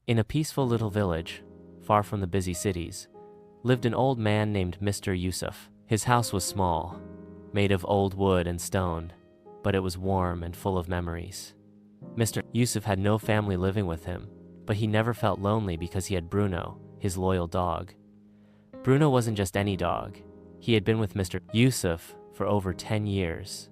In a peaceful little village, far from the busy cities, lived an old man named Mr. Yousuf. His house was small, made of old wood and stone, but it was warm and full of memories. Mr. Yousuf had no family living with him, but he never felt lonely because he had Bruno, his loyal dog. Bruno wasn't just any dog. He had been with Mr. Yousuf for over 10 years.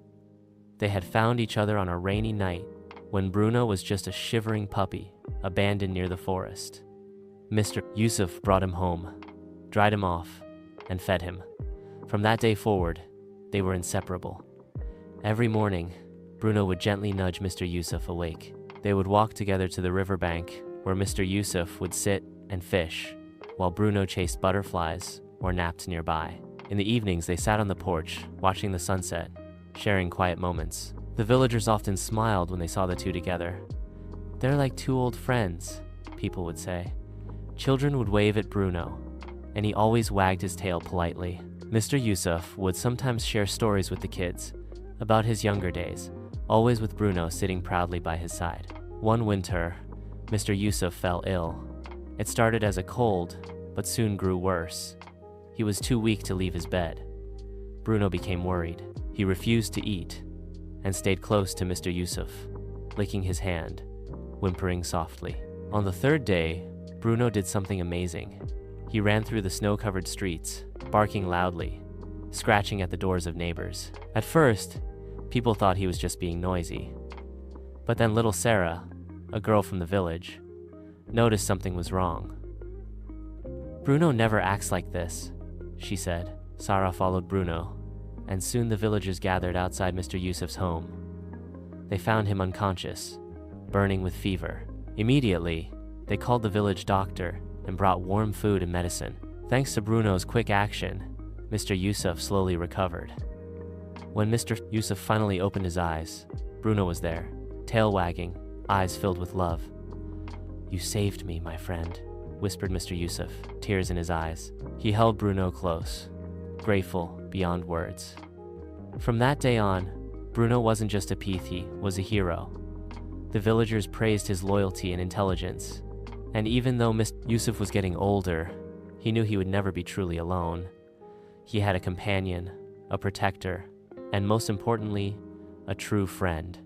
They had found each other on a rainy night when Bruno was just a shivering puppy, abandoned near the forest. Mr. Yousuf brought him home, dried him off, and fed him. From that day forward, they were inseparable. Every morning, Bruno would gently nudge Mr. Yousuf awake. They would walk together to the riverbank, where Mr. Yousuf would sit and fish, while Bruno chased butterflies or napped nearby. In the evenings, they sat on the porch, watching the sunset, sharing quiet moments. The villagers often smiled when they saw the two together. "They're like two old friends," people would say. Children would wave at Bruno, and he always wagged his tail politely. Mr. Yousuf would sometimes share stories with the kids about his younger days, always with Bruno sitting proudly by his side. One winter, Mr. Yousuf fell ill. It started as a cold, but soon grew worse. He was too weak to leave his bed. Bruno became worried. He refused to eat and stayed close to Mr. Yousuf, licking his hand, whimpering softly. On the third day, Bruno did something amazing. He ran through the snow-covered streets, barking loudly, scratching at the doors of neighbors. At first, people thought he was just being noisy. But then little Sarah, a girl from the village, noticed something was wrong. "Bruno never acts like this," she said. Sarah followed Bruno, and soon the villagers gathered outside Mr. Yousuf's home. They found him unconscious, burning with fever. Immediately, they called the village doctor and brought warm food and medicine. Thanks to Bruno's quick action, Mr. Yousuf slowly recovered. When Mr. Yousuf finally opened his eyes, Bruno was there, tail wagging, eyes filled with love. "You saved me, my friend," whispered Mr. Yousuf, tears in his eyes. He held Bruno close, grateful beyond words. From that day on, Bruno wasn't just a Peeth, he was a hero. The villagers praised his loyalty and intelligence, and even though Mr. Yousuf was getting older, he knew he would never be truly alone. He had a companion, a protector, and most importantly, a true friend.